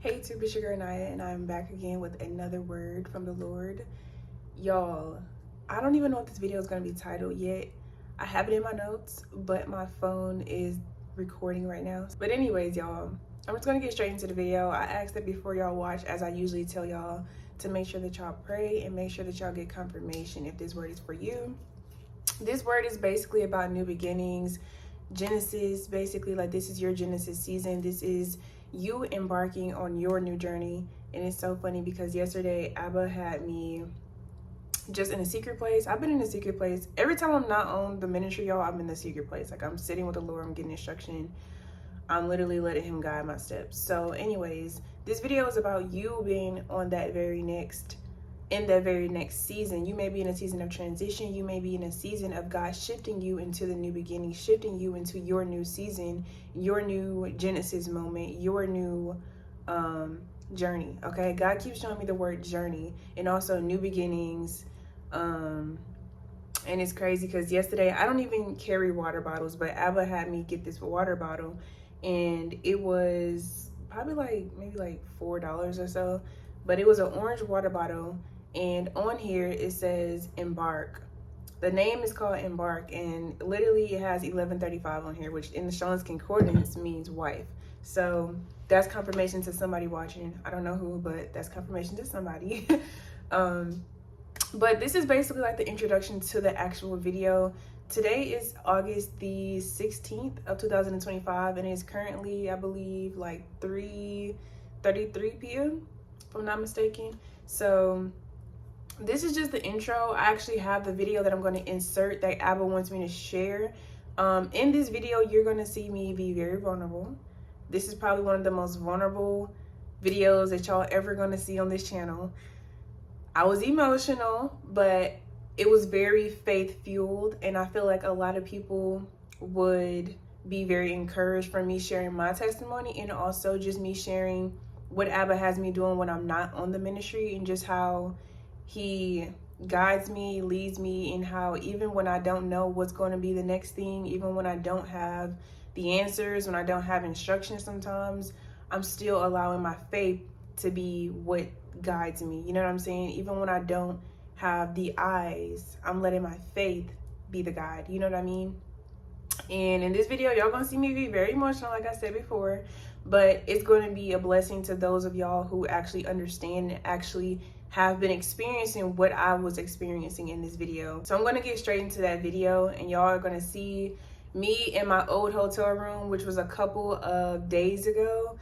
Hey YouTube, it's your girl Naya, and I'm back again with another word from the Lord. Y'all, I don't even know what this video is going to be titled yet. I have it in my notes, but my phone is recording right now. But anyways, y'all, I'm just going to get straight into the video. I asked that before y'all watch, as I usually tell y'all, to make sure that y'all pray and make sure that y'all get confirmation if this word is for you. This word is basically about new beginnings, Genesis, basically, like this is your Genesis season. This is you embarking on your new journey. And it's so funny because yesterday Abba had me just in a secret place. I've been in a secret place every time I'm not on the ministry, y'all. I'm in the secret place. Like, I'm sitting with the Lord, I'm getting instruction, I'm literally letting him guide my steps. So anyways, this video is about you being on that very next season. You may be in a season of transition. You may be in a season of God shifting you into the new beginning, shifting you into your new season, your new Genesis moment, your new journey. Okay, God keeps showing me the word journey and also new beginnings. And it's crazy because yesterday, I don't even carry water bottles, but Abba had me get this water bottle, and it was probably maybe like $4 or so, but it was an orange water bottle. And on here it says Embark. The name is called Embark, and literally it has 1135 on here, which in the Strong's Concordance means wife. So that's confirmation to somebody watching. I don't know who, but that's confirmation to somebody. But this is basically like the introduction to the actual video. Today is August the 16th of 2025, and it's currently, I believe, like 3:33 p.m. if I'm not mistaken. So this is just the intro. I actually have the video that I'm going to insert that Abba wants me to share. In this video, you're going to see me be very vulnerable. This is probably one of the most vulnerable videos that y'all ever going to see on this channel. I was emotional, but it was very faith-fueled, and I feel like a lot of people would be very encouraged from me sharing my testimony, and also just me sharing what Abba has me doing when I'm not on the ministry, and just how he guides me, leads me, and how even when I don't know what's going to be the next thing, even when I don't have the answers, when I don't have instructions sometimes, I'm still allowing my faith to be what guides me. You know what I'm saying? Even when I don't have the eyes, I'm letting my faith be the guide. You know what I mean? And in this video, y'all gonna see me be very emotional, like I said before, but it's going to be a blessing to those of y'all who actually understand and actually have been experiencing what I was experiencing in this video. So I'm going to get straight into that video, and y'all are going to see me in my old hotel room, which was a couple of days ago.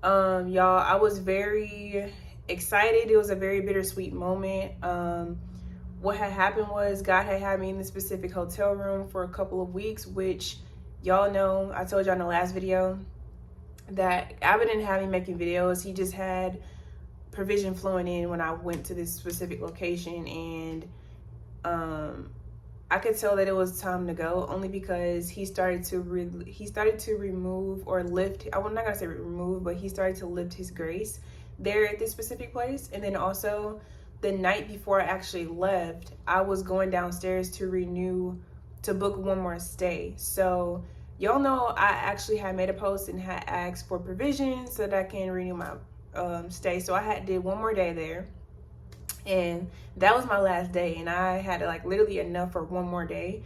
Y'all, I was very excited. It was a very bittersweet moment. What had happened was God had me in this specific hotel room for a couple of weeks, which y'all know, I told y'all in the last video that Abba didn't have me making videos. He just had provision flowing in when I went to this specific location, and I could tell that it was time to go, only because he started to remove or lift. I'm not gonna say remove, but he started to lift his grace there at this specific place. And then also the night before I actually left, I was going downstairs to book one more stay. So y'all know I actually had made a post and had asked for provision so that I can renew my stay. So I did one more day there, and that was my last day, and I had like literally enough for one more day.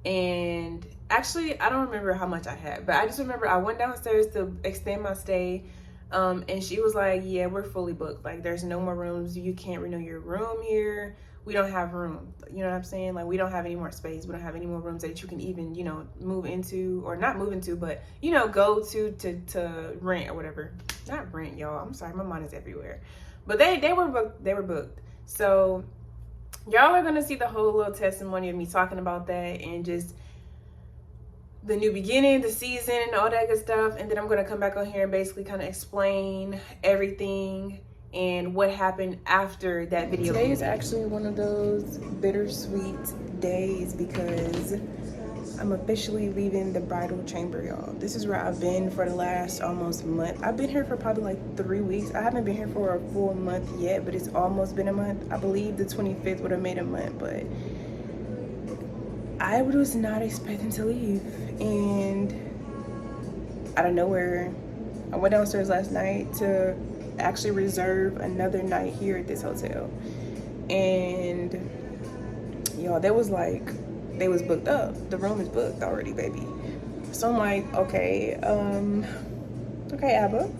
And actually, I don't remember how much I had, but I just remember I went downstairs to extend my stay, and she was like, yeah, we're fully booked, like there's no more rooms, you can't renew your room here, we don't have room. You know what I'm saying? Like, we don't have any more space, we don't have any more rooms that you can even, you know, move into, or not move into, but, you know, go to rent or whatever. Not rent, y'all, I'm sorry, my mind is everywhere. But they were booked. So y'all are gonna see the whole little testimony of me talking about that, and just the new beginning, the season, all that good stuff. And then I'm gonna come back on here and basically kind of explain everything and what happened after that video. Today is actually one of those bittersweet days because I'm officially leaving the bridal chamber, y'all. This is where I've been for the last almost month. I've been here for probably like 3 weeks. I haven't been here for a full month yet, but it's almost been a month. I believe the 25th would have made a month, but I was not expecting to leave. And out of nowhere, I went downstairs last night to actually reserve another night here at this hotel. And y'all, they was booked up. The room is booked already, baby. So I'm like, okay, Abba.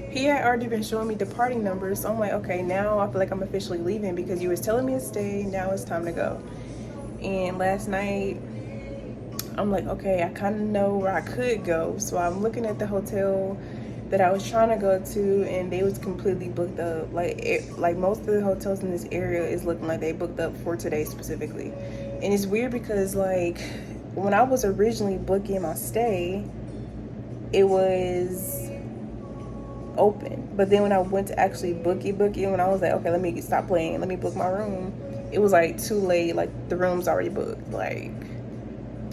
He had already been showing me departing numbers. So I'm like, okay, now I feel like I'm officially leaving because you was telling me to stay. Now it's time to go. And last night, I'm like, okay, I kind of know where I could go. So I'm looking at the hotel that I was trying to go to, and they was completely booked up. Like most of the hotels in this area is looking like they booked up for today specifically. And it's weird because like when I was originally booking my stay, it was open. But then when I went to actually book it, when I was like, okay, let me stop playing, let me book my room, it was like too late. Like the room's already booked. Like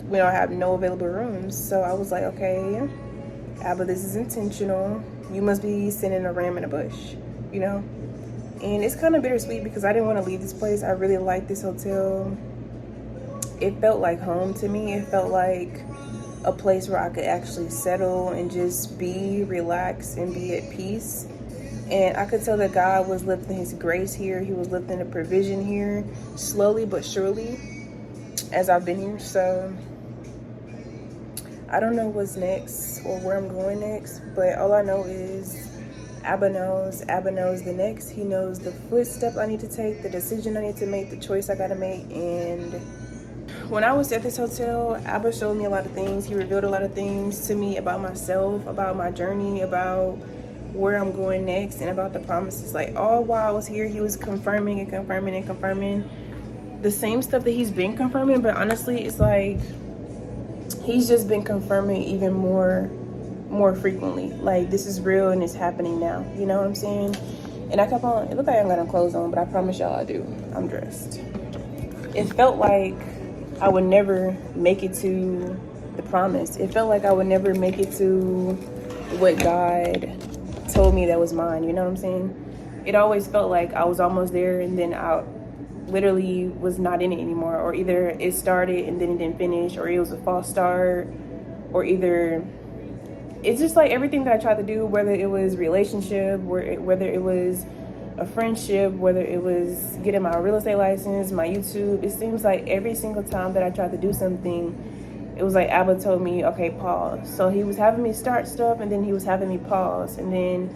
we don't have no available rooms. So I was like, okay, Abba, this is intentional. You must be sending a ram in a bush, you know? And it's kind of bittersweet because I didn't want to leave this place. I really like this hotel. It felt like home to me. It felt like a place where I could actually settle and just be relaxed and be at peace. And I could tell that God was lifting his grace here. He was lifting the provision here slowly but surely as I've been here. So I don't know what's next or where I'm going next, but all I know is Abba knows the next. He knows the footstep I need to take, the decision I need to make, the choice I gotta make. And when I was at this hotel, Abba showed me a lot of things. He revealed a lot of things to me about myself, about my journey, about where I'm going next, and about the promises. Like all while I was here, he was confirming and confirming and confirming the same stuff that he's been confirming. But honestly, it's like he's just been confirming even more frequently. Like this is real and it's happening now. You know what I'm saying? And I kept on, it looked like I ain't got no clothes on, but I promise y'all I do. I'm dressed. It felt like I would never make it to the promise. It felt like I would never make it to what God told me that was mine. You know what I'm saying? It always felt like I was almost there and then I literally was not in it anymore. Or either it started and then it didn't finish, or it was a false start, or either it's just like everything that I tried to do, whether it was relationship, whether it was a friendship, whether it was getting my real estate license, my YouTube, it seems like every single time that I tried to do something, it was like Abba told me, okay, pause. So he was having me start stuff and then he was having me pause. And then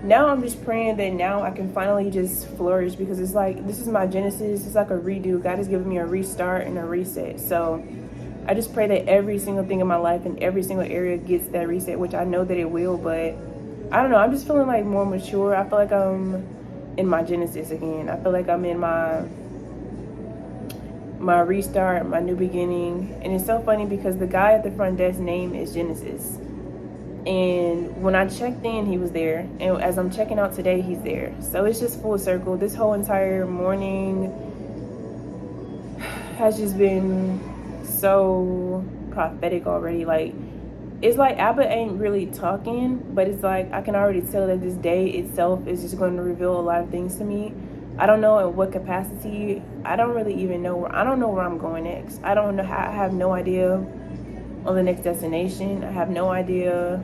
now I'm just praying that now I can finally just flourish, because it's like, this is my Genesis. It's like a redo. God has given me a restart and a reset. So I just pray that every single thing in my life and every single area gets that reset, which I know that it will. But I don't know. I'm just feeling like more mature. I feel like I'm in my Genesis again. I feel like I'm in my restart, my new beginning. And it's so funny because the guy at the front desk name is Genesis. And when I checked in, he was there. And as I'm checking out today, he's there. So it's just full circle. This whole entire morning has just been so prophetic already. Like, it's like Abba ain't really talking, but it's like I can already tell that this day itself is just going to reveal a lot of things to me. I don't know in what capacity. I don't really even know I don't know where I'm going next. I don't know. I have no idea on the next destination. I have no idea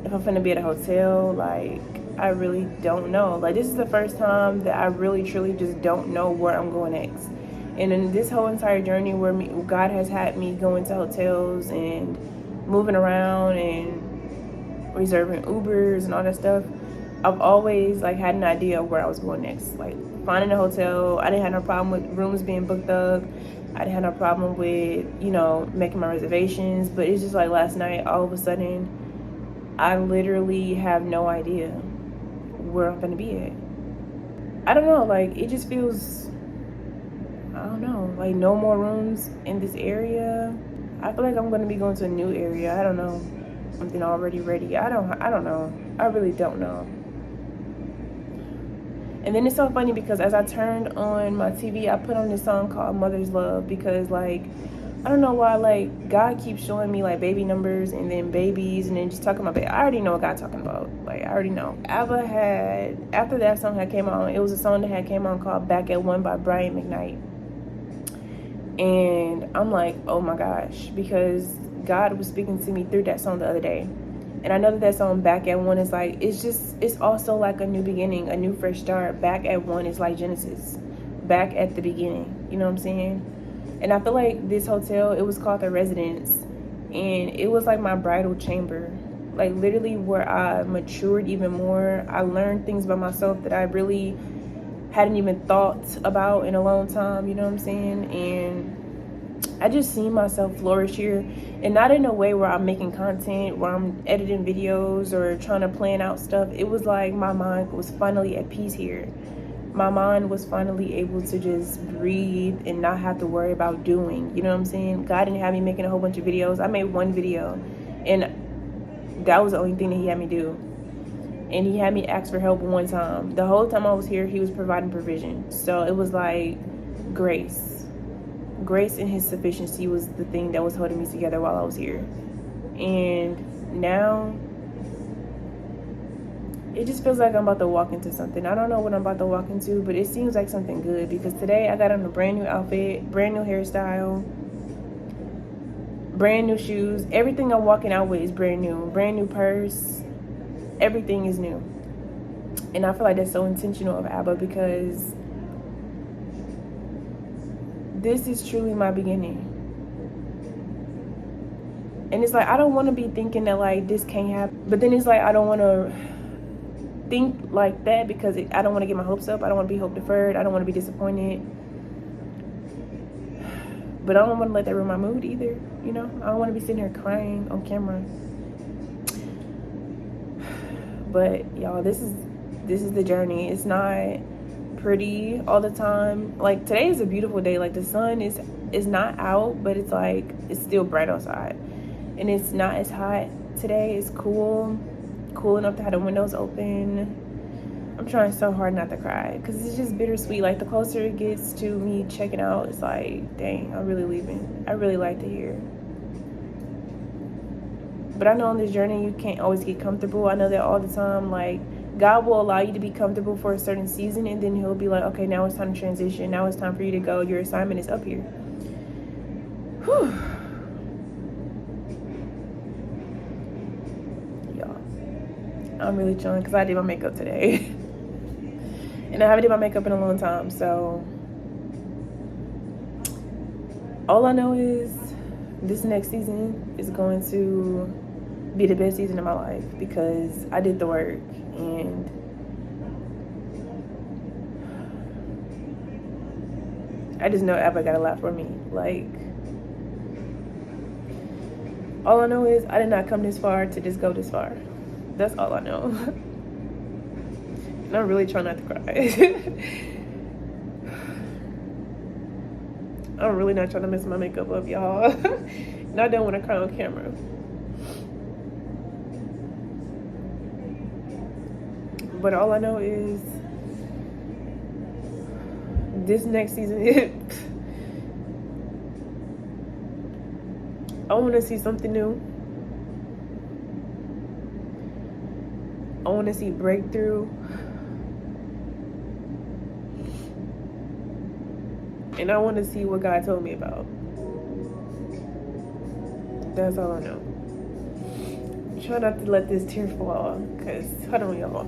if I'm gonna be at a hotel. Like, I really don't know. Like, this is the first time that I really truly just don't know where I'm going next. And in this whole entire journey where God has had me going to hotels and moving around and reserving Ubers and all that stuff, I've always like had an idea of where I was going next. Like finding a hotel, I didn't have no problem with rooms being booked up. I didn't have no problem with, you know, making my reservations. But it's just like last night, all of a sudden, I literally have no idea where I'm gonna be at. I don't know, like it just feels, I don't know, like no more rooms in this area. I feel like I'm gonna be going to a new area. I don't know, something already ready. I don't know. I really don't know. And then it's so funny because as I turned on my TV, I put on this song called Mother's Love, because like, I don't know why, like God keeps showing me like baby numbers and then babies and then just talking about baby. I already know what God's talking about. Like, I already know. Abba had, after that song had came on, it was a song that had came on called Back at One by Brian McKnight. And I'm like, oh my gosh, because God was speaking to me through that song the other day. And I know that that song Back at One is like, it's also like a new beginning, a new fresh start. Back at One is like Genesis, back at the beginning, you know what I'm saying? And I feel like this hotel, it was called the Residence, and it was like my bridal chamber, like literally where I matured even more. I learned things about myself that I really hadn't even thought about in a long time, you know what I'm saying? And I just seen myself flourish here, and not in a way where I'm making content, where I'm editing videos or trying to plan out stuff. It was like my mind was finally at peace here. My mind was finally able to just breathe and not have to worry about doing, you know what I'm saying? God didn't have me making a whole bunch of videos. I made one video, and that was the only thing that he had me do. And he had me ask for help one time. The whole time I was here, he was providing provision. So it was like grace. Grace and his sufficiency was the thing that was holding me together while I was here. And now it just feels like I'm about to walk into something. I don't know what I'm about to walk into, but it seems like something good, because today I got on a brand new outfit, brand new hairstyle, brand new shoes. Everything I'm walking out with is brand new purse. Everything is new. And I feel like that's so intentional of Abba, because this is truly my beginning. And it's like, I don't want to be thinking that like this can't happen, but then it's like I don't want to think like that, because I don't want to get my hopes up. I don't want to be hope deferred. I don't want to be disappointed, but I don't want to let that ruin my mood either, you know? I don't want to be sitting here crying on camera. But y'all, this is the journey. It's not pretty all the time. Like today is a beautiful day. Like the sun is not out, but it's like it's still bright outside, and it's not as hot today. It's cool enough to have the windows open. I'm trying so hard not to cry, because it's just bittersweet. Like the closer it gets to me checking out, it's like, dang, I'm really leaving. I really like to hear. But I know on this journey you can't always get comfortable. I know that all the time. Like God will allow you to be comfortable for a certain season, and then he'll be like, okay, now it's time to transition. Now it's time for you to go. Your assignment is up here. Whew. Y'all, I'm really chilling because I did my makeup today. And I haven't did my makeup in a long time. So all I know is this next season is going to be the best season of my life, because I did the work, and I just know Abba got a lot for me. Like, all I know is I did not come this far to just go this far. That's all I know. And I'm really trying not to cry. I'm really not trying to mess my makeup up, y'all. And I don't want to cry on camera. But all I know is this next season, I want to see something new. I want to see breakthrough. And I want to see what God told me about. That's all I know. Try not to let this tear fall, because, hold on, y'all.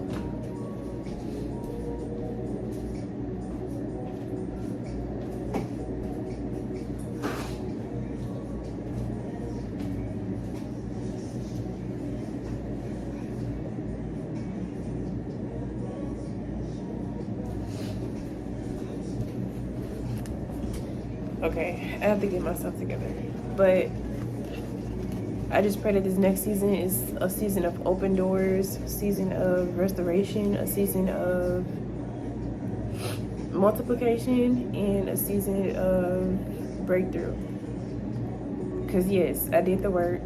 Okay, I have to get myself together. But I just pray that this next season is a season of open doors, a season of restoration, a season of multiplication, and a season of breakthrough. Because yes, I did the work.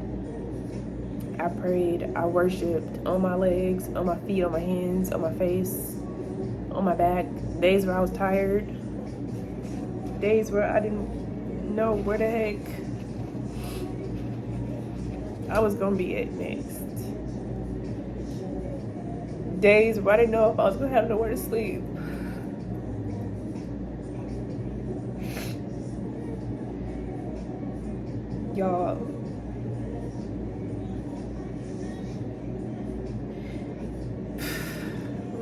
I prayed, I worshiped on my legs, on my feet, on my hands, on my face, on my back. Days where I was tired. Days where I didn't know where the heck I was gonna be at next. Days where I didn't know if I was gonna have nowhere to sleep. Y'all,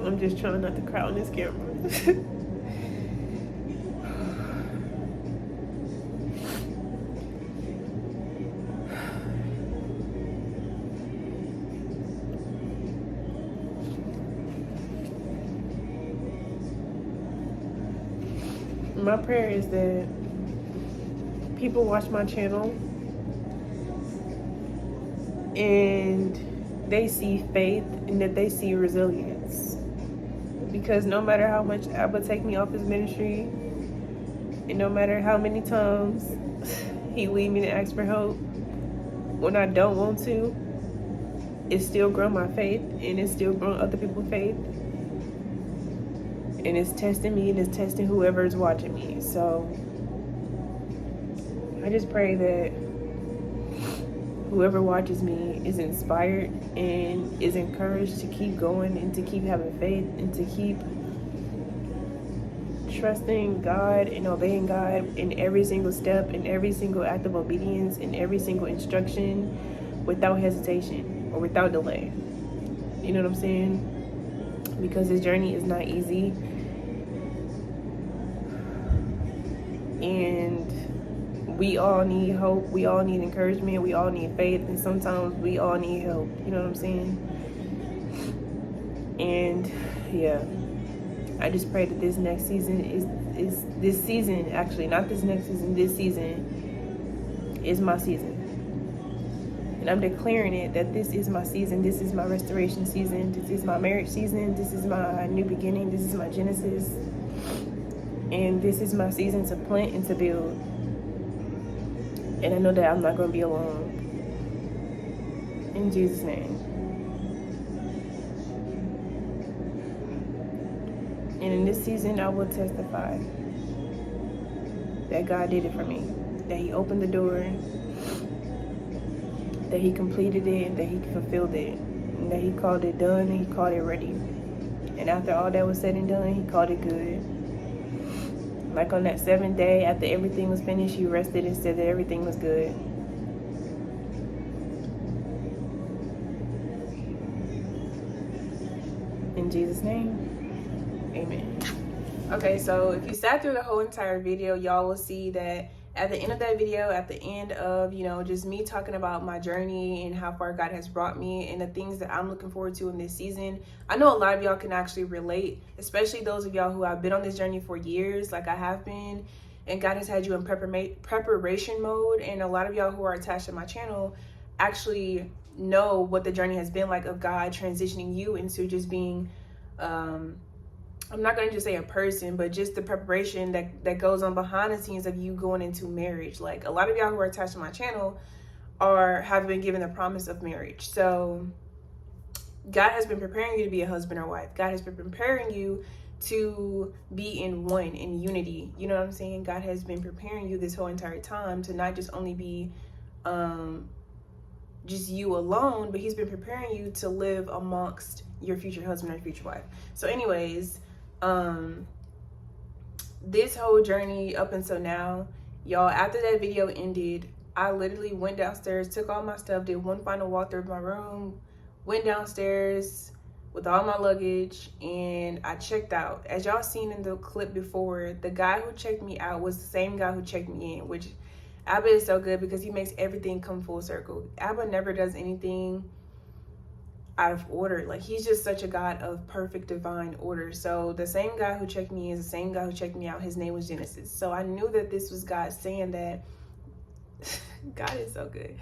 I'm just trying not to cry on this camera. My prayer is that people watch my channel and they see faith and that they see resilience. Because no matter how much Abba take me off his ministry, and no matter how many times he lead me to ask for help when I don't want to, it's still grown my faith, and it's still grown other people's faith. And it's testing me, and it's testing whoever's watching me. So I just pray that whoever watches me is inspired and is encouraged to keep going and to keep having faith and to keep trusting God and obeying God in every single step, in every single act of obedience, in every single instruction, without hesitation or without delay. You know what I'm saying? Because this journey is not easy. And we all need hope, we all need encouragement, we all need faith, and sometimes we all need help. You know what I'm saying? And yeah, I just pray that this next season is this season, actually not this next season, this season is my season. And I'm declaring it that this is my season, this is my restoration season, this is my marriage season, this is my new beginning, this is my Genesis. And this is my season to plant and to build. And I know that I'm not going to be alone. In Jesus' name. And in this season, I will testify that God did it for me. That he opened the door. That he completed it. And that he fulfilled it. And that he called it done and he called it ready. And after all that was said and done, he called it good. Like on that 7th day, after everything was finished, he rested and said that everything was good. In Jesus' name, amen. Okay, so if you sat through the whole entire video, y'all will see that at the end of that video, at the end of, you know, just me talking about my journey and how far God has brought me and the things that I'm looking forward to in this season, I know a lot of y'all can actually relate, especially those of y'all who have been on this journey for years, like I have been, and God has had you in preparation mode. And a lot of y'all who are attached to my channel actually know what the journey has been like of God transitioning you into just being, I'm not going to just say a person, but just the preparation that goes on behind the scenes of you going into marriage. Like a lot of y'all who are attached to my channel have been given the promise of marriage. So God has been preparing you to be a husband or wife. God has been preparing you to be in one, in unity. You know what I'm saying? God has been preparing you this whole entire time to not just only be just you alone, but he's been preparing you to live amongst your future husband or future wife. So anyways, this whole journey up until now, y'all, after that video ended, I literally went downstairs, took all my stuff, did one final walkthrough of my room, went downstairs with all my luggage, and I checked out. As y'all seen in the clip before, the guy who checked me out was the same guy who checked me in, which Abba is so good because he makes everything come full circle. Abba never does anything out of order. Like, he's just such a God of perfect divine order. So the same guy who checked me in is the same guy who checked me out. His name was Genesis. So I knew that this was God saying that God is so good.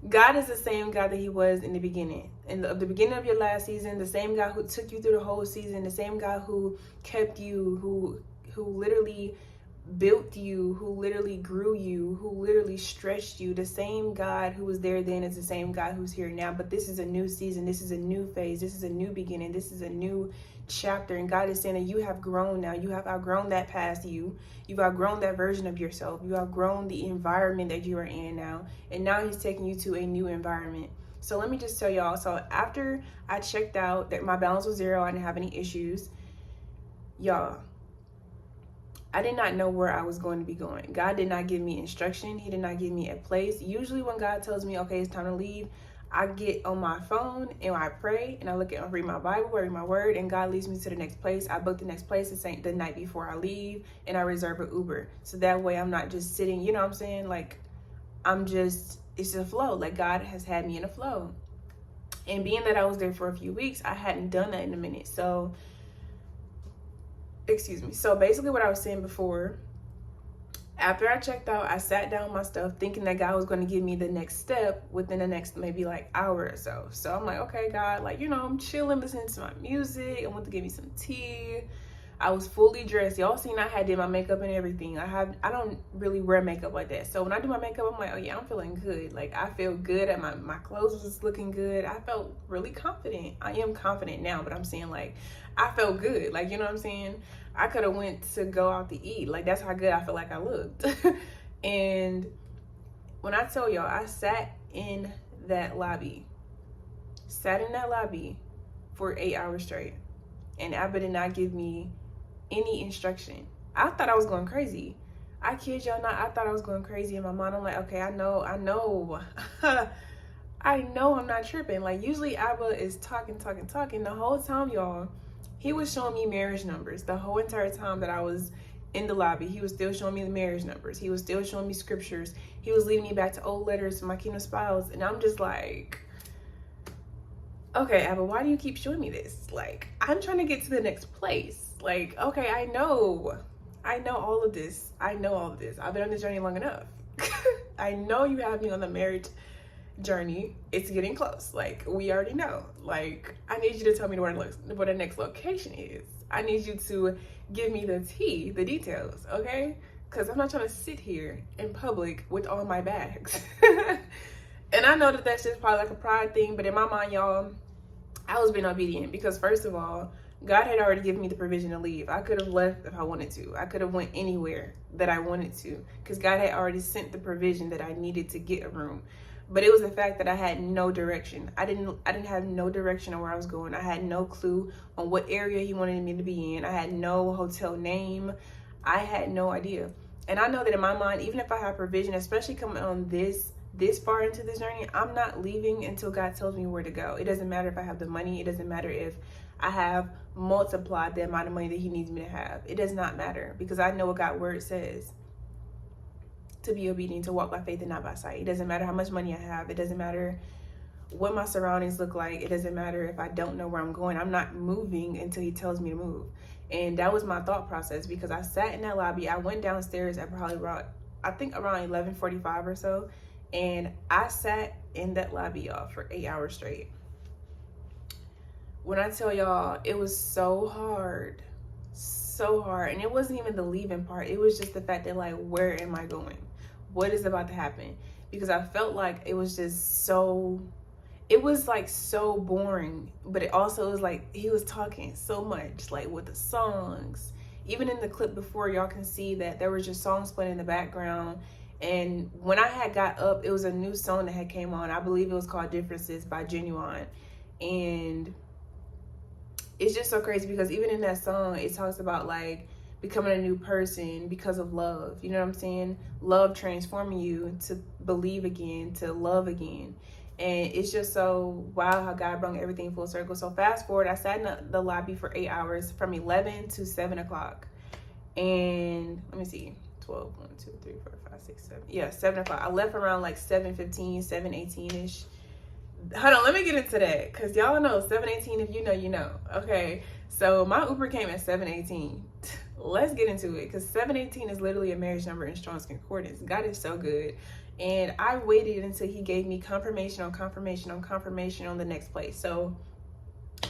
God is the same God that he was in the beginning. In the beginning of your last season, the same God who took you through the whole season, the same God who kept you, who literally built you, who literally grew you, who literally stretched you. The same God who was there then is the same God who's here now. But this is a new season. This is a new phase. This is a new beginning. This is a new chapter. And God is saying that you have grown now. You have outgrown that past you. You've outgrown that version of yourself. You have outgrown the environment that you are in now. And now he's taking you to a new environment. So let me just tell y'all. So after I checked out that my balance was 0, I didn't have any issues. Y'all, I did not know where I was going to be going. God did not give me instruction. He did not give me a place. Usually when God tells me, okay, it's time to leave, I get on my phone and I pray and I read my Bible, I read my word, and God leads me to the next place. I book the next place the night before I leave, and I reserve an Uber. So that way I'm not just sitting, you know what I'm saying? Like, it's a flow. Like, God has had me in a flow. And being that I was there for a few weeks, I hadn't done that in a minute. So, excuse me. So basically what I was saying before, after I checked out, I sat down my stuff thinking that God was going to give me the next step within the next maybe like hour or so. So I'm like, okay, God, like, you know, I'm chilling, listening to my music. I want to give me some tea. I was fully dressed. Y'all seen I did my makeup and everything. I don't really wear makeup like that. So when I do my makeup, I'm like, oh yeah, I'm feeling good. Like, I feel good, and my clothes was looking good. I felt really confident. I am confident now, but I'm saying, like, I felt good. Like, you know what I'm saying? I could have went to go out to eat. Like, that's how good I feel like I looked. And when I tell y'all, I sat in that lobby for 8 hours straight, and Abba did not give me any instruction. I thought I was going crazy. I kid y'all not, I thought I was going crazy in my mind. I'm like, okay, I know I know I'm not tripping. Like, usually Abba is talking the whole time, y'all. He was showing me marriage numbers the whole entire time that I was in the lobby. He was still showing me the marriage numbers. He was still showing me scriptures. He was leading me back to old letters to my kingdom spouse. And I'm just like, okay, Abba, why do you keep showing me this? Like, I'm trying to get to the next place. Like, okay, I know all of this. I've been on this journey long enough. I know you have me on the marriage journey. It's getting close. Like, we already know. Like, I need you to tell me where the next location is. I need you to give me the tea, the details, okay? Because I'm not trying to sit here in public with all my bags. And I know that that's just probably like a pride thing, but in my mind, y'all, I was being obedient because, first of all, God had already given me the provision to leave. I could have left if I wanted to. I could have went anywhere that I wanted to because God had already sent the provision that I needed to get a room. But it was the fact that I had no direction. I didn't have no direction on where I was going. I had no clue on what area he wanted me to be in. I had no hotel name. I had no idea. And I know that in my mind, even if I have provision, especially coming on this far into this journey, I'm not leaving until God tells me where to go. It doesn't matter if I have the money. It doesn't matter if I have multiplied the amount of money that he needs me to have. It does not matter because I know what God's word says. To be obedient, to walk by faith and not by sight. It doesn't matter how much money I have. It doesn't matter what my surroundings look like. It doesn't matter if I don't know where I'm going. I'm not moving until he tells me to move. And that was my thought process because I sat in that lobby. I went downstairs at probably around 11:45 or so. And I sat in that lobby, y'all, for 8 hours straight. When I tell y'all, it was so hard. And it wasn't even the leaving part. It was just the fact that, like, where am I going? What is about to happen? Because I felt like it was just so boring, but it also was like he was talking so much, like with the songs. Even in the clip before, y'all can see that there was just songs playing in the background. And when I had got up, it was a new song that had came on. I believe it was called Differences by Janyia. And it's just so crazy because even in that song, it talks about like becoming a new person because of love. You know what I'm saying? Love transforming you to believe again, to love again. And it's just so wow how God brought everything full circle. So fast forward, I sat in the lobby for 8 hours from 11 to 7 o'clock. And let me see, 12, 1, 2, 3, 4, 5, 6, 7. Yeah, 7 o'clock. I left around like 7:15, 7:18-ish. Hold on, let me get into that because y'all know 7:18. If you know, you know. Okay, so my Uber came at 7:18. Let's get into it because 7:18 is literally a marriage number in Strong's Concordance. God is so good. And I waited until he gave me confirmation on confirmation on confirmation on the next place. So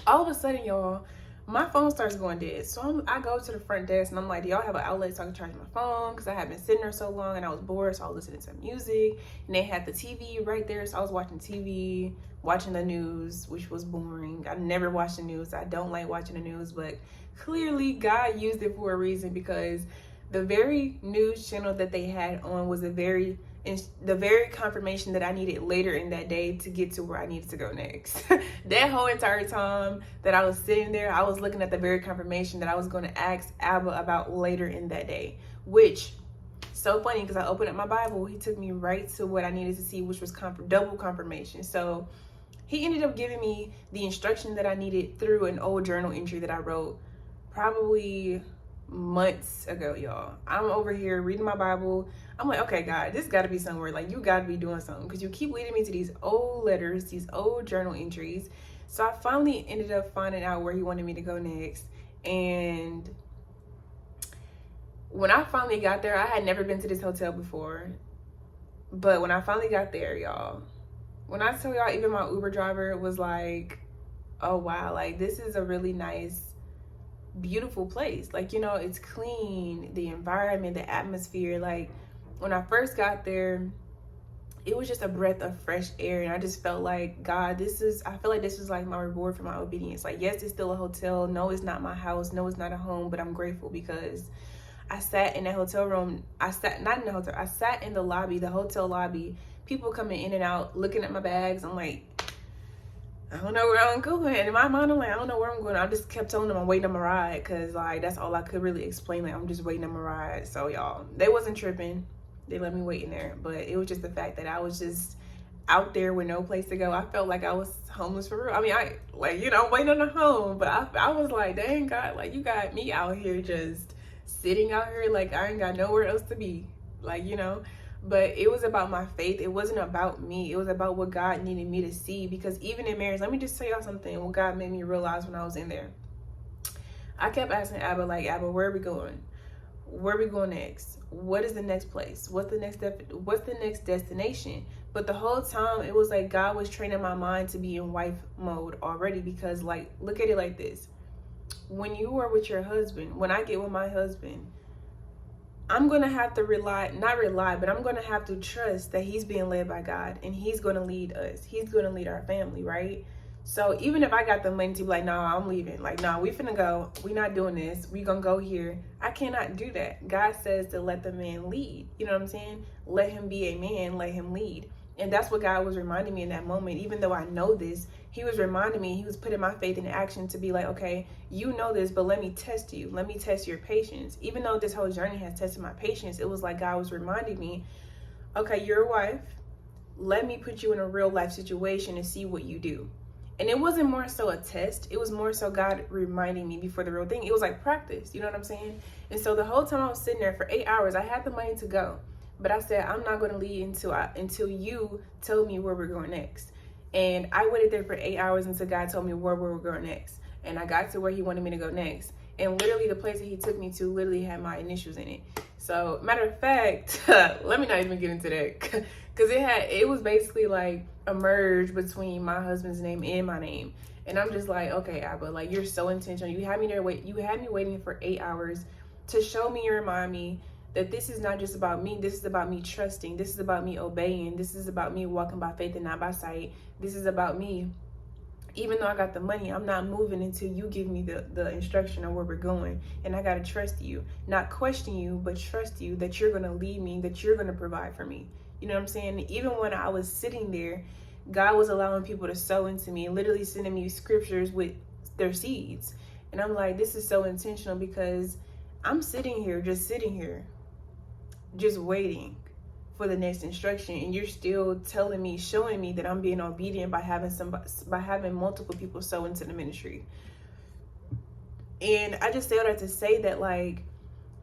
all of a sudden, y'all, my phone starts going dead. So I go to the front desk and I'm like, do y'all have an outlet so I can charge my phone? Because I had been sitting there so long and I was bored. So I was listening to music and they had the TV right there. So I was watching TV, watching the news, which was boring. I never watched the news. I don't like watching the news, but clearly God used it for a reason because the very news channel that they had on was the very confirmation that I needed later in that day to get to where I needed to go next. That whole entire time that I was sitting there, I was looking at the very confirmation that I was going to ask Abba about later in that day, which so funny because I opened up my Bible. He took me right to what I needed to see, which was double confirmation. So He ended up giving me the instruction that I needed through an old journal entry that I wrote probably months ago, y'all. I'm over here reading my Bible. I'm like, okay, God, this got to be somewhere. Like, you got to be doing something, because you keep leading me to these old letters, these old journal entries. So I finally ended up finding out where he wanted me to go next. And when I finally got there, I had never been to this hotel before. But when I finally got there, y'all, when I tell y'all, even my Uber driver was like, oh, wow, like, this is a really nice, beautiful place. Like, you know, it's clean, the environment, the atmosphere. Like, when I first got there, it was just a breath of fresh air, and I just felt like, God, I feel like this was like my reward for my obedience. Like, yes, it's still a hotel. No, it's not my house. No, it's not a home, but I'm grateful because I sat in that hotel room. I sat in the lobby, the hotel lobby, people coming in and out, looking at my bags. I'm like, I don't know where I'm going. And in my mind, I'm like, I don't know where I'm going. I just kept telling them I'm waiting on my ride, because like, that's all I could really explain. Like, I'm just waiting on my ride. So y'all, they wasn't tripping. They let me wait in there. But it was just the fact that I was just out there with no place to go. I felt like I was homeless for real. I mean, I'm waiting on a home. But I was like, dang, God, like, you got me out here just sitting out here. Like, I ain't got nowhere else to be. Like, But it was about my faith. It wasn't about me. It was about what God needed me to see. Because even in marriage, let me just tell y'all something. What God made me realize when I was in there. I kept asking Abba, like, Abba, where are we going? Where are we going next? What is the next place? What's the next destination? But the whole time, it was like God was training my mind to be in wife mode already. Because, like, look at it like this. When you are with your husband, when I get with my husband, I'm going to have to I'm going to have to trust that he's being led by God, and he's going to lead us. He's going to lead our family, right? So even if I got the money to be like, nah, I'm leaving. Like, nah, we finna go. We not doing this. We gonna go here. I cannot do that. God says to let the man lead. You know what I'm saying? Let him be a man. Let him lead. And that's what God was reminding me in that moment. Even though I know this, he was reminding me, he was putting my faith in action to be like, okay, you know this, but let me test you. Let me test your patience. Even though this whole journey has tested my patience, it was like God was reminding me, okay, you're a wife. Let me put you in a real life situation and see what you do. And it wasn't more so a test. It was more so God reminding me before the real thing. It was like practice. You know what I'm saying? And so the whole time I was sitting there for 8 hours, I had the money to go. But I said, I'm not going to leave until you tell me where we're going next. And I waited there for 8 hours until God told me where we were going next. And I got to where he wanted me to go next. And literally the place that he took me to literally had my initials in it. So matter of fact, let me not even get into that. Because it was basically like a merge between my husband's name and my name. And I'm just like, okay, Abba, like, you're so intentional. You had me waiting for 8 hours to show me and remind me that this is not just about me. This is about me trusting. This is about me obeying. This is about me walking by faith and not by sight. This is about me. Even though I got the money, I'm not moving until you give me the instruction on where we're going. And I got to trust you, not question you, but trust you that you're going to lead me, that you're going to provide for me. You know what I'm saying? Even when I was sitting there, God was allowing people to sow into me, literally sending me scriptures with their seeds. And I'm like, this is so intentional, because I'm sitting here, just waiting for the next instruction, and you're still telling me, showing me that I'm being obedient by having multiple people sow into the ministry. And I just say that to say that, like,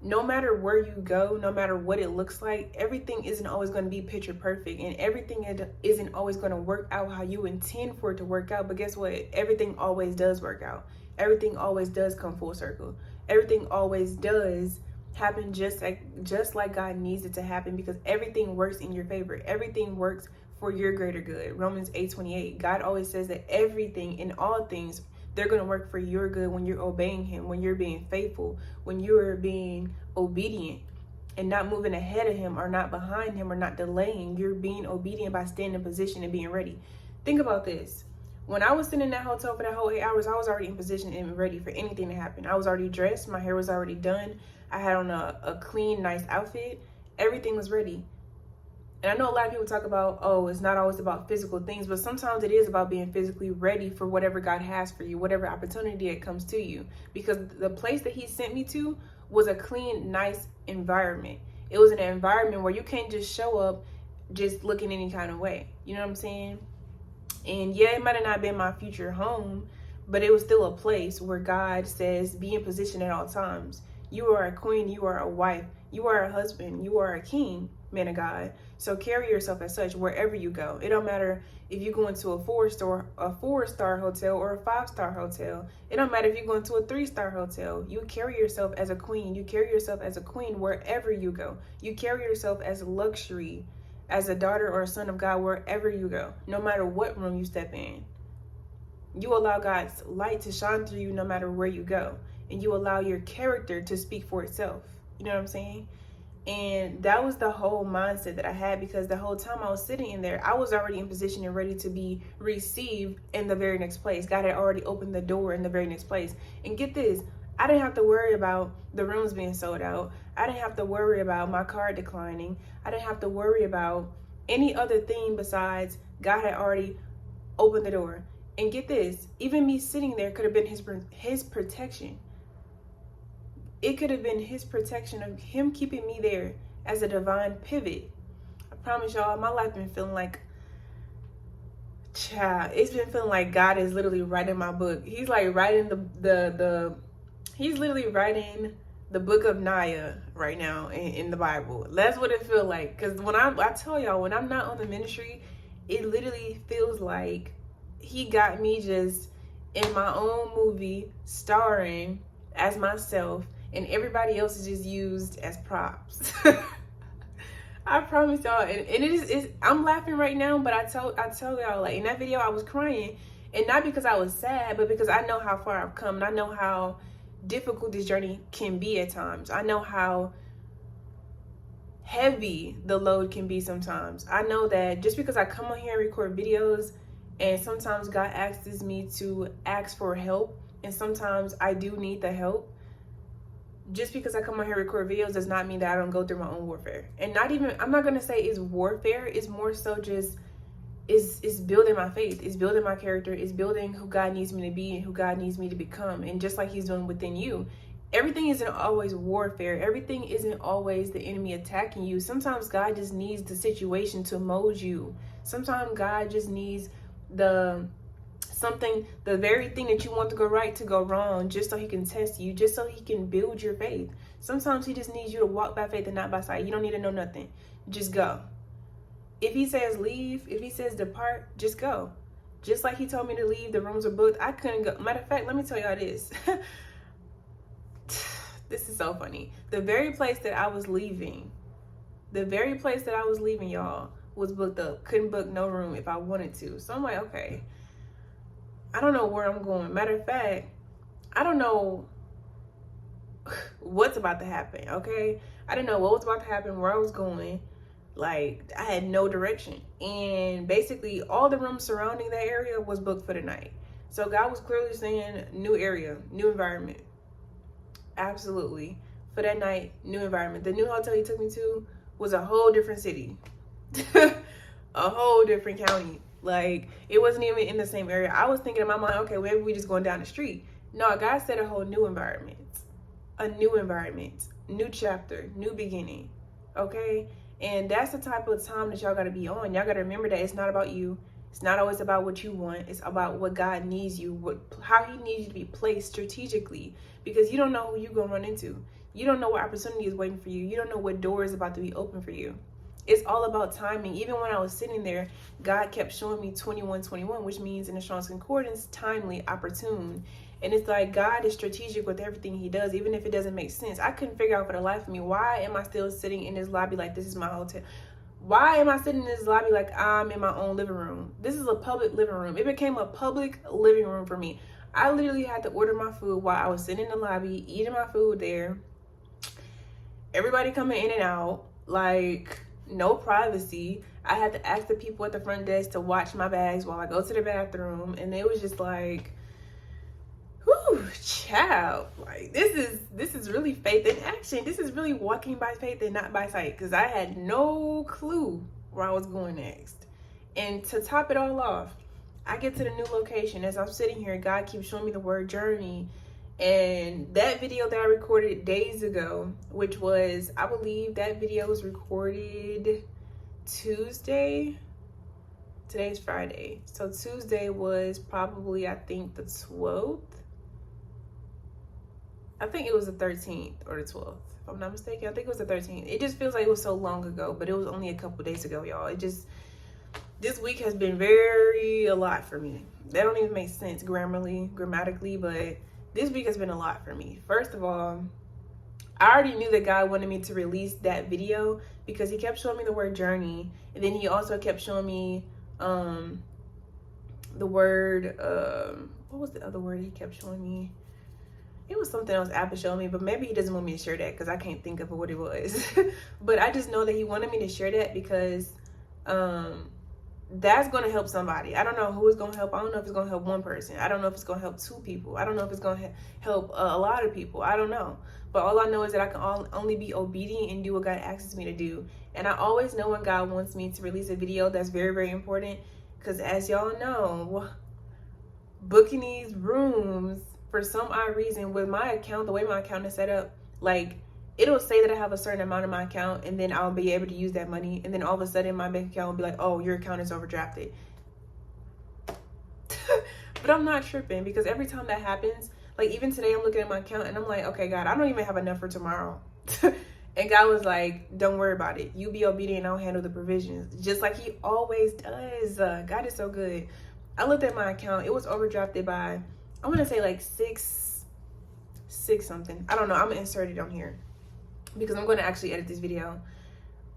no matter where you go, no matter what it looks like, everything isn't always going to be picture perfect, and everything isn't always going to work out how you intend for it to work out. But guess what? Everything always does work out. Everything always does come full circle. Everything always does happen just like God needs it to happen, because everything works in your favor. Everything works for your greater good. Romans 8:28. God always says that everything in all things, they're going to work for your good when you're obeying him, when you're being faithful, when you're being obedient and not moving ahead of him or not behind him or not delaying. You're being obedient by staying in position and being ready. Think about this. When I was sitting in that hotel for that whole 8 hours, I was already in position and ready for anything to happen. I was already dressed. My hair was already done. I had on a clean, nice outfit. Everything was ready. And I know a lot of people talk about, oh, it's not always about physical things, but sometimes it is about being physically ready for whatever God has for you, whatever opportunity it comes to you. Because the place that he sent me to was a clean, nice environment. It was an environment where you can't just show up just looking any kind of way. You know what I'm saying? And yeah, it might have not been my future home, but it was still a place where God says, be in position at all times. You are a queen, you are a wife, you are a husband, you are a king, man of God. So carry yourself as such wherever you go. It don't matter if you go into a four-star hotel or a 5-star hotel. It don't matter if you go into a 3-star hotel. You carry yourself as a queen. You carry yourself as a queen wherever you go. You carry yourself as luxury, as a daughter or a son of God wherever you go, no matter what room you step in. You allow God's light to shine through you no matter where you go. And you allow your character to speak for itself. You know what I'm saying? And that was the whole mindset that I had, because the whole time I was sitting in there, I was already in position and ready to be received in the very next place. God had already opened the door in the very next place. And get this, I didn't have to worry about the rooms being sold out. I didn't have to worry about my card declining. I didn't have to worry about any other thing besides God had already opened the door. And get this, even me sitting there could have been his protection. It could have been his protection of him keeping me there as a divine pivot. I promise y'all, my life been feeling like, child, it's been feeling like God is literally writing my book. He's like writing he's literally writing the book of Janyia right now in the Bible. That's what it feels like. Because when I tell y'all, when I'm not on the ministry, it literally feels like he got me just in my own movie, starring as myself, and everybody else is just used as props. I promise y'all, and it is, I'm laughing right now, but I tell y'all, like, in that video I was crying, and not because I was sad, but because I know how far I've come, and I know how difficult this journey can be at times. I know how heavy the load can be sometimes. I know that just because I come on here and record videos, and sometimes God asks me to ask for help, and sometimes I do need the help. Just because I come on here and record videos does not mean that I don't go through my own warfare. And not even, I'm not going to say it's warfare. It's more so just, it's building my faith. It's building my character. It's building who God needs me to be and who God needs me to become. And just like he's doing within you, everything isn't always warfare. Everything isn't always the enemy attacking you. Sometimes God just needs the situation to mold you. Sometimes God just needs the very thing that you want to go right to go wrong, just so he can test you, just so he can build your faith. Sometimes he just needs you to walk by faith and not by sight. You don't need to know nothing. Just go. If he says leave, if he says depart, just go. Just like he told me to leave, the rooms are booked. I couldn't go. Matter of fact, let me tell y'all this. This is so funny. The very place that I was leaving, y'all, was booked up. Couldn't book no room if I wanted to. So I'm like, okay, I don't know where I'm going. Matter of fact, I don't know what's about to happen, okay? I didn't know what was about to happen, where I was going. Like, I had no direction. And basically, all the rooms surrounding that area was booked for the night. So God was clearly saying, new area, new environment. Absolutely. For that night, new environment. The new hotel he took me to was a whole different city. A whole different county. Like, it wasn't even in the same area. I was thinking in my mind, okay, maybe we just going down the street. No, God said a whole new environment. A new environment. New chapter. New beginning. Okay? And that's the type of time that y'all got to be on. Y'all got to remember that it's not about you. It's not always about what you want. It's about what God needs you. How he needs you to be placed strategically. Because you don't know who you're going to run into. You don't know what opportunity is waiting for you. You don't know what door is about to be open for you. It's all about timing. Even when I was sitting there, God kept showing me 21:21, which means in the Strong's Concordance, timely, opportune. And it's like God is strategic with everything he does, even if it doesn't make sense. I couldn't figure out for the life of me, why am I still sitting in this lobby like this is my hotel? Why am I sitting in this lobby like I'm in my own living room? This is a public living room. It became a public living room for me. I literally had to order my food while I was sitting in the lobby, eating my food there. Everybody coming in and out, like, no privacy. I had to ask the people at the front desk to watch my bags while I go to the bathroom. And it was just like, whew, child, like, this is really faith in action. This is really walking by faith and not by sight, because I had no clue where I was going next. And to top it all off, I get to the new location. As I'm sitting here, God keeps showing me the word journey. And that video that I recorded days ago, which was, I believe that video was recorded Tuesday. Today's Friday. So Tuesday was probably, I think, the 12th. I think it was the 13th or the 12th. If I'm not mistaken, I think it was the 13th. It just feels like it was so long ago, but it was only a couple days ago, y'all. This week has been a lot for me. That don't even make sense grammatically, but this week has been a lot for me. First of all, I already knew that God wanted me to release that video because he kept showing me the word journey. And then he also kept showing me the word, what was the other word he kept showing me? It was something else Apple showed me, but maybe he doesn't want me to share that because I can't think of what it was. But I just know that he wanted me to share that because that's going to help somebody. I don't know who it's going to help. I don't know if it's going to help one person. I don't know if it's going to help two people. I don't know if it's going to help a lot of people. I don't know. But all I know is that I can only be obedient and do what God asks me to do. And I always know when God wants me to release a video. That's very, very important. Because as y'all know, booking these rooms, for some odd reason, with my account, the way my account is set up, like, it'll say that I have a certain amount in my account, and then I'll be able to use that money. And then all of a sudden, my bank account will be like, oh, your account is overdrafted. But I'm not tripping, because every time that happens, like, even today, I'm looking at my account, and I'm like, okay, God, I don't even have enough for tomorrow. And God was like, don't worry about it. You be obedient, I'll handle the provisions. Just like he always does. God is so good. I looked at my account. It was overdrafted by, I want to say like six something. I don't know. I'm going to insert it on here because I'm going to actually edit this video.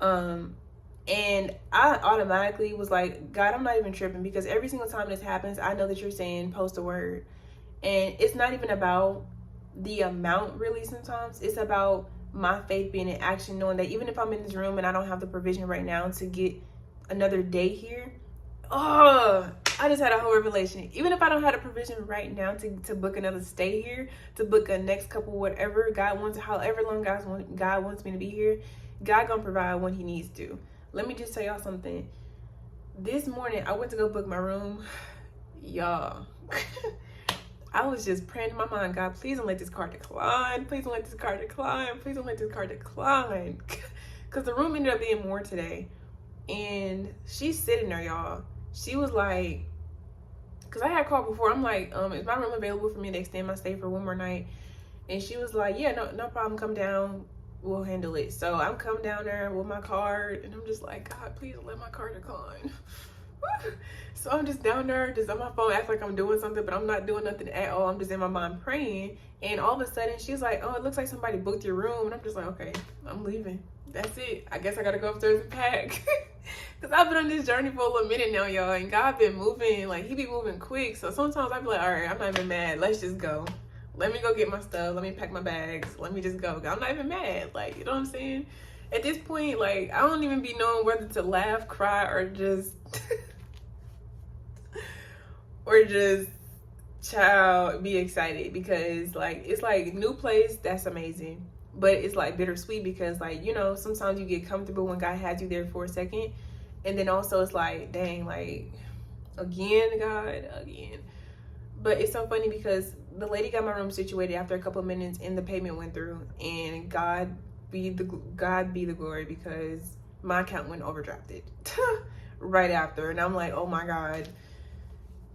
And I automatically was like, God, I'm not even tripping, because every single time this happens, I know that you're saying post a word. And it's not even about the amount really sometimes. It's about my faith being in action, knowing that even if I'm in this room and I don't have the provision right now to get another day here, I just had a whole revelation. Even if I don't have a provision right now to book another stay here, to book a next couple, whatever God wants, however long God wants me to be here, God gonna provide when he needs to. Let me just tell y'all something. This morning, I went to go book my room. Y'all, I was just praying in my mind, God, please don't let this card decline. Please don't let this card decline. Please don't let this card decline. Because the room ended up being more today. And she's sitting there, y'all. She was like, because I had called before. I'm like, is my room available for me to extend my stay for one more night? And she was like, yeah, no problem. Come down. We'll handle it. So I'm come down there with my card. And I'm just like, God, please don't let my card decline. So I'm just down there, just on my phone, act like I'm doing something, but I'm not doing nothing at all. I'm just in my mind praying. And all of a sudden, she's like, oh, it looks like somebody booked your room. And I'm just like, okay, I'm leaving. That's it. I guess I got to go upstairs and pack. Because I've been on this journey for a little minute now, y'all. And God been moving. Like, he be moving quick. So sometimes I be like, all right, I'm not even mad. Let's just go. Let me go get my stuff. Let me pack my bags. Let me just go. I'm not even mad. Like, you know what I'm saying? At this point, like, I don't even be knowing whether to laugh, cry, or just... or just child be excited, because like it's like new place, that's amazing, but it's like bittersweet because, like, you know, sometimes you get comfortable when God has you there for a second, and then also it's like, dang, like again, God, again. But it's so funny because the lady got my room situated after a couple of minutes and the payment went through, and God be the glory, because my account went overdrafted right after, and I'm like, oh my God.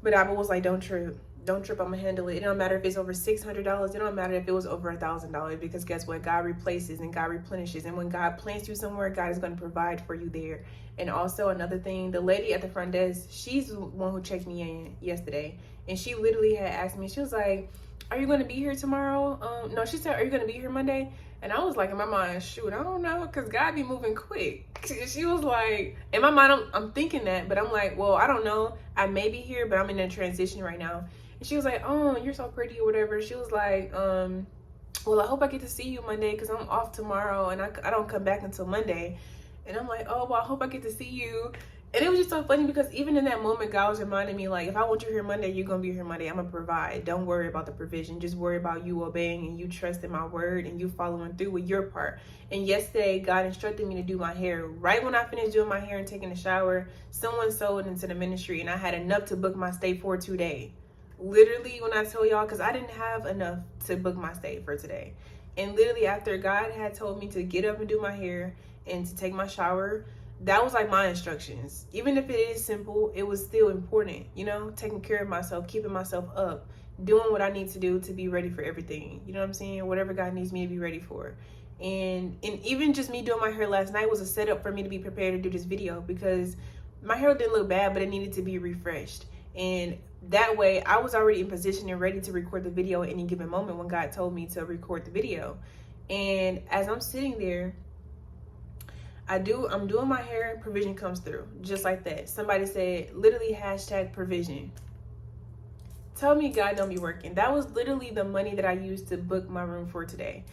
But Abba was like, don't trip, I'm gonna handle it. It don't matter if it's over $600. It don't matter if it was over $1,000, because guess what? God replaces and God replenishes. And when God plants you somewhere, God is going to provide for you there. And also another thing, the lady at the front desk, she's the one who checked me in yesterday. And she literally had asked me, she was like, are you going to be here tomorrow? No, she said, are you going to be here Monday? And I was like, in my mind, shoot, I don't know, because God be moving quick. She was like, in my mind, I'm thinking that, but I'm like, well, I don't know. I may be here, but I'm in a transition right now. And she was like, oh, you're so pretty or whatever. She was like, well, I hope I get to see you Monday, because I'm off tomorrow and I don't come back until Monday. And I'm like, oh, well, I hope I get to see you. And it was just so funny because even in that moment, God was reminding me, like, if I want you here Monday, you're going to be here Monday. I'm going to provide. Don't worry about the provision. Just worry about you obeying and you trusting my word and you following through with your part. And yesterday, God instructed me to do my hair. Right when I finished doing my hair and taking a shower, someone sold into the ministry and I had enough to book my stay for today. Literally, when I tell y'all, because I didn't have enough to book my stay for today. And literally after God had told me to get up and do my hair and to take my shower, that was like my instructions. Even if it is simple, it was still important, you know, taking care of myself, keeping myself up, doing what I need to do to be ready for everything. You know what I'm saying? Whatever God needs me to be ready for. And even just me doing my hair last night was a setup for me to be prepared to do this video, because my hair didn't look bad, but it needed to be refreshed. And that way I was already in position and ready to record the video at any given moment when God told me to record the video. And as I'm sitting there, I'm doing my hair, provision comes through just like that. Somebody said, literally #provision. Tell me God don't be working. That was literally the money that I used to book my room for today.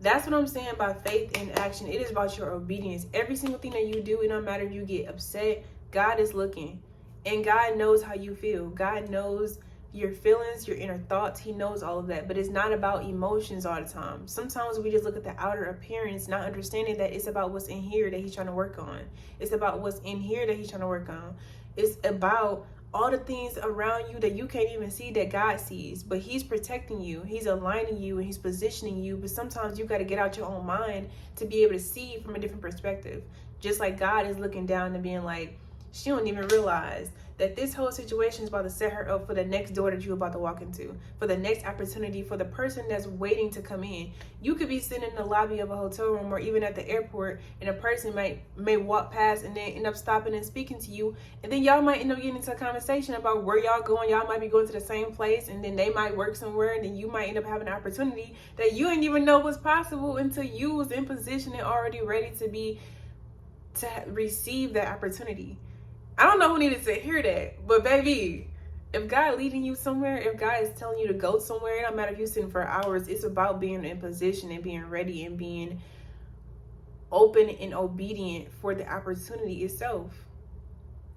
That's what I'm saying by faith in action. It is about your obedience. Every single thing that you do, it don't matter if you get upset, God is looking. And God knows how you feel. God knows your feelings, your inner thoughts. He knows all of that. But it's not about emotions all the time. Sometimes we just look at the outer appearance, not understanding that it's about what's in here that he's trying to work on. It's about what's in here that he's trying to work on. It's about all the things around you that you can't even see that God sees. But he's protecting you. He's aligning you and he's positioning you. But sometimes you got to get out your own mind to be able to see from a different perspective. Just like God is looking down and being like, she don't even realize that this whole situation is about to set her up for the next door that you're about to walk into, for the next opportunity, for the person that's waiting to come in. You could be sitting in the lobby of a hotel room or even at the airport, and a person may walk past and then end up stopping and speaking to you, and then y'all might end up getting into a conversation about where y'all going. Y'all might be going to the same place, and then they might work somewhere, and then you might end up having an opportunity that you didn't even know was possible until you was in position and already ready to receive that opportunity. I don't know who needed to hear that, but baby, if God leading you somewhere, if God is telling you to go somewhere, it don't matter if you're sitting for hours. It's about being in position and being ready and being open and obedient for the opportunity itself.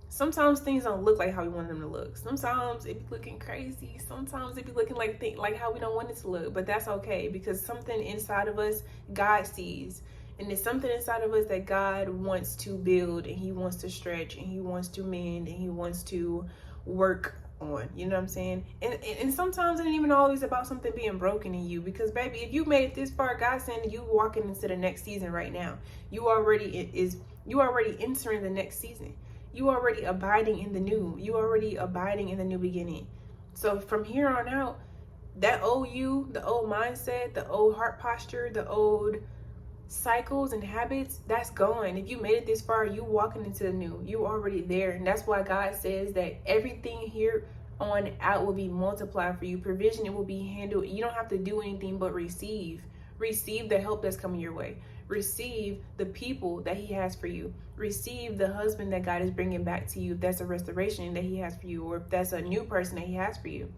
Sometimes things don't look like how we want them to look. Sometimes it be looking crazy. Sometimes it be looking like how we don't want it to look. But that's okay, because something inside of us God sees. And there's something inside of us that God wants to build, and he wants to stretch, and he wants to mend, and he wants to work on. You know what I'm saying? And sometimes it ain't even always about something being broken in you, because baby, if you made it this far, God's saying you walking into the next season right now. You already entering the next season. You already abiding in the new. You already abiding in the new beginning. So from here on out, that old you, the old mindset, the old heart posture, the old cycles and habits, that's gone. If you made it this far, you walking into the new. You already there. And that's why God says that everything here on out will be multiplied for you. Provision, it will be handled. You don't have to do anything but receive the help that's coming your way. Receive the people that he has for you. Receive the husband that God is bringing back to you, if that's a restoration that he has for you, or if that's a new person that he has for you,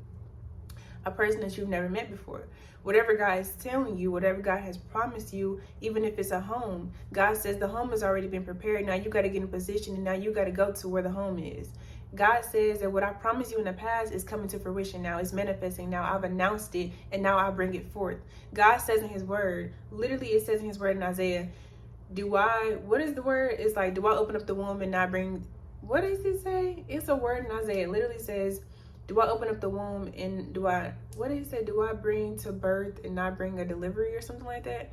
a person that you've never met before. Whatever God is telling you, whatever God has promised you, even if it's a home, God says the home has already been prepared. Now you got to get in position, and now you got to go to where the home is. God says that what I promised you in the past is coming to fruition now. It's manifesting now. I've announced it, and now I bring it forth. God says in his word, literally it says in his word in Isaiah, what is the word? It's like, do I open up the womb and not bring, what does it say? It's a word in Isaiah. It literally says, do I open up the womb and do I bring to birth and not bring a delivery, or something like that?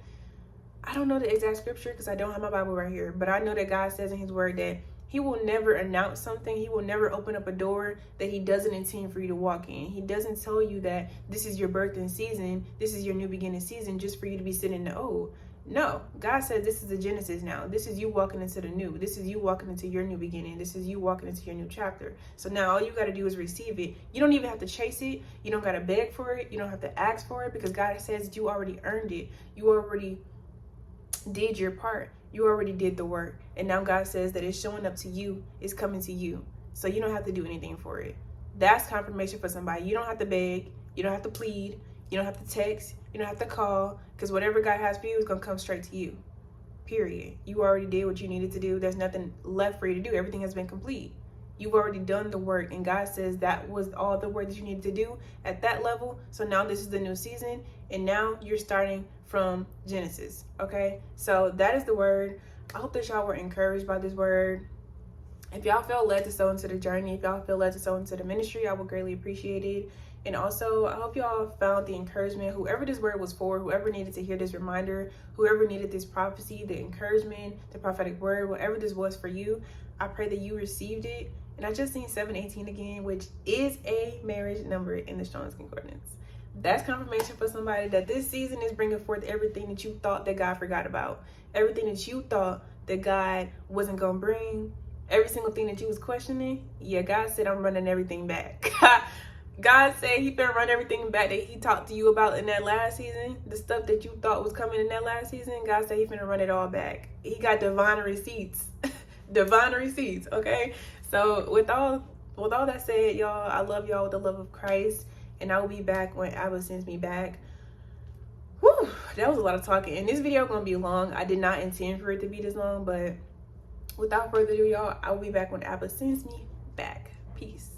I don't know the exact scripture because I don't have my Bible right here, but I know that God says in his word that he will never announce something. He will never open up a door that he doesn't intend for you to walk in. He doesn't tell you that this is your birthing season, this is your new beginning season, just for you to be sitting in the old. No, God said this is the Genesis now. This is you walking into the new. This is you walking into your new beginning. This is you walking into your new chapter. So now all you got to do is receive it. You don't even have to chase it. You don't got to beg for it. You don't have to ask for it, because God says you already earned it. You already did your part. You already did the work. And now God says that it's showing up to you. It's coming to you. So you don't have to do anything for it. That's confirmation for somebody. You don't have to beg. You don't have to plead. You don't have to text. You don't have to call, because whatever God has for you is going to come straight to you. Period. You already did what you needed to do. There's nothing left for you to do. Everything has been complete. You've already done the work, and God says that was all the work that you needed to do at that level. So now this is the new season, and now you're starting from Genesis. Okay? So that is the word. I hope that y'all were encouraged by this word. If y'all feel led to sow into the journey, if y'all feel led to sow into the ministry, I would greatly appreciate it. And also, I hope y'all found the encouragement. Whoever this word was for, whoever needed to hear this reminder, whoever needed this prophecy, the encouragement, the prophetic word, whatever this was for you, I pray that you received it. And I just seen 718 again, which is a marriage number in the Strong's Concordance. That's confirmation for somebody that this season is bringing forth everything that you thought that God forgot about. Everything that you thought that God wasn't going to bring. Every single thing that you was questioning. Yeah, God said, I'm running everything back. God said he finna run everything back that he talked to you about in that last season. The stuff that you thought was coming in that last season. God said he finna run it all back. He got divine receipts. Divine receipts, okay? So with all that said, y'all, I love y'all with the love of Christ. And I will be back when Abba sends me back. Whew, that was a lot of talking. And this video gonna be long. I did not intend for it to be this long, but without further ado, y'all, I will be back when Abba sends me back. Peace.